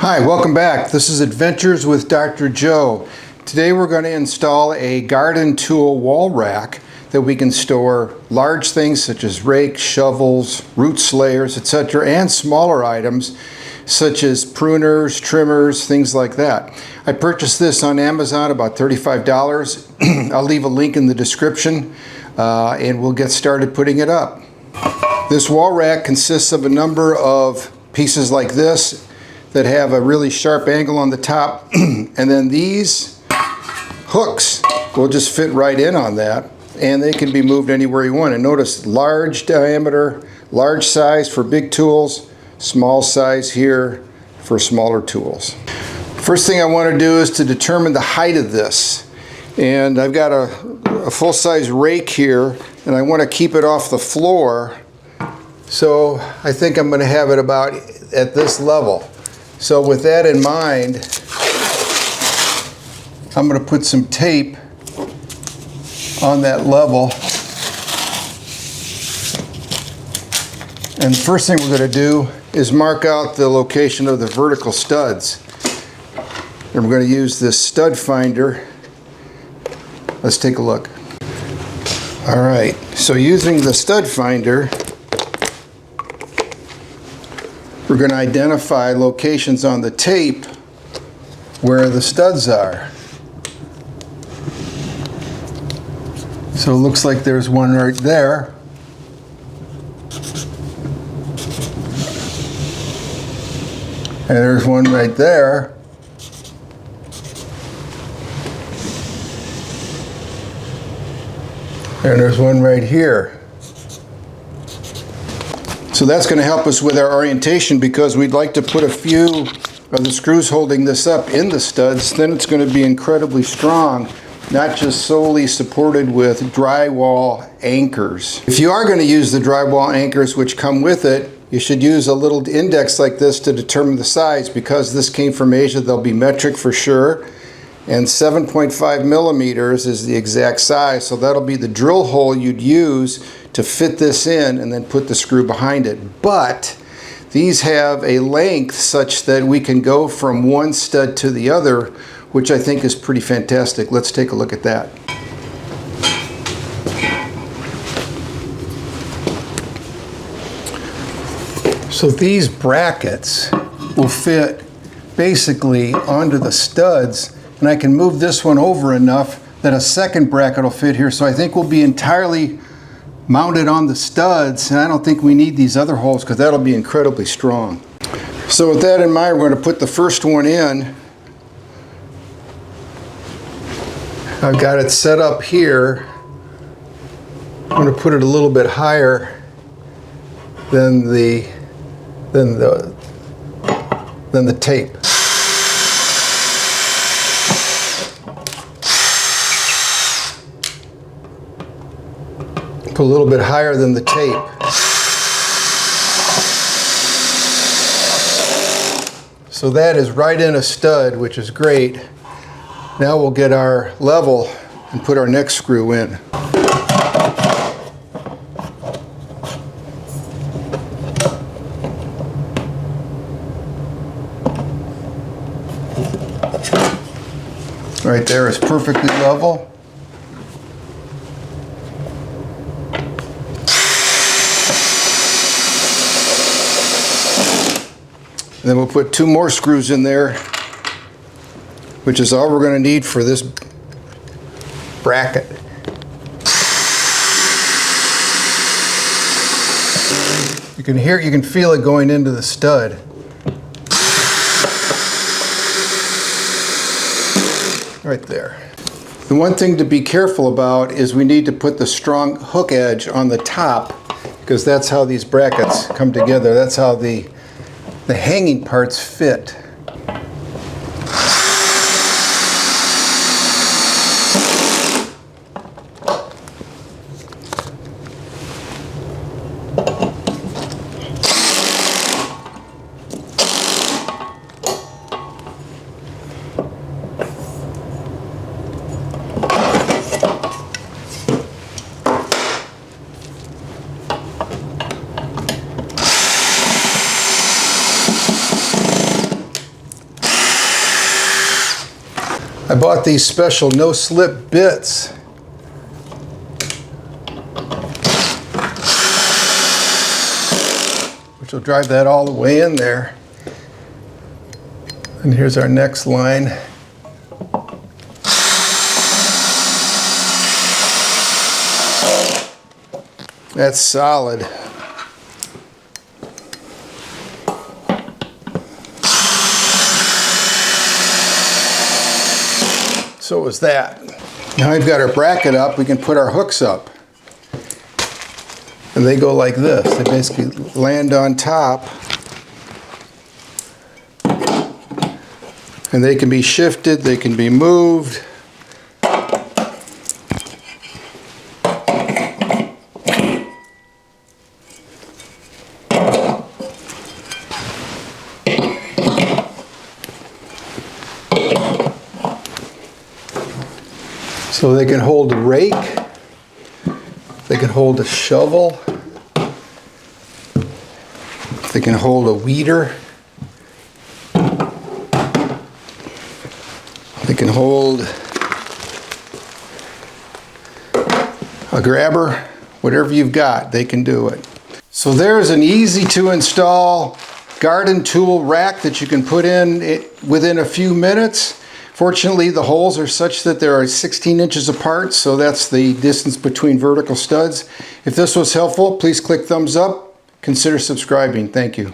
Hi, welcome back. This is Adventures with Dr. Joe. Today we're going to install a garden tool wall rack that we can store large things such as rakes, shovels, root slayers, etc., and smaller items such as pruners, trimmers, things like that. I purchased this on Amazon, about $35. I'll leave a link in the description and we'll get started putting it up. This wall rack consists of a number of pieces like this that have a really sharp angle on the top, and then these hooks will just fit right in on that, and they can be moved anywhere you want. And notice, large diameter, large size for big tools, small size here for smaller tools. First thing I want to do is to determine the height of this. And I've got a full-size rake here, and I want to keep it off the floor. So I think I'm going to have it about at this level. So with that in mind, I'm going to put some tape on that level. And the first thing we're going to do is mark out the location of the vertical studs. And we're going to use this stud finder. Let's take a look. All right, so using the stud finder, we're going to identify locations on the tape where the studs are. So it looks like there's one right there. And there's one right there. And there's one right here. So that's going to help us with our orientation, because we'd like to put a few of the screws holding this up in the studs. Then it's going to be incredibly strong, not just solely supported with drywall anchors. If you are going to use the drywall anchors which come with it, you should use a little index like this to determine the size. Because this came from Asia, they'll be metric for sure. And 7.5 millimeters is the exact size, so that'll be the drill hole you'd use to fit this in and then put the screw behind it. But these have a length such that we can go from one stud to the other, which I think is pretty fantastic. Let's take a look at that. So these brackets will fit basically onto the studs, and I can move this one over enough that a second bracket will fit here. So I think we'll be entirely mounted on the studs, and I don't think we need these other holes because that'll be incredibly strong. So with that in mind, we're going to put the first one in. I've got it set up here. I'm going to put it a little bit higher than the tape. Put a little bit higher than the tape. So that is right in a stud, which is great. Now we'll get our level and put our next screw in. Right there is perfectly level. And then we'll put two more screws in there, which is all we're going to need for this bracket. You can hear, you can feel it going into the stud. Right there. The one thing to be careful about is we need to put the strong hook edge on the top, because that's how these brackets come together. That's how the hanging parts fit. I bought these special no-slip bits. Which will drive that all the way in there. And here's our next line. That's solid. So is that. Now we've got our bracket up, we can put our hooks up. And they go like this. They basically land on top. And they can be shifted, they can be moved. So they can hold a rake, they can hold a shovel, they can hold a weeder, they can hold a grabber, whatever you've got, they can do it. So there's an easy to install garden tool rack that you can put in within a few minutes. Fortunately, the holes are such that they are 16 inches apart, so that's the distance between vertical studs. If this was helpful, please click thumbs up. Consider subscribing. Thank you.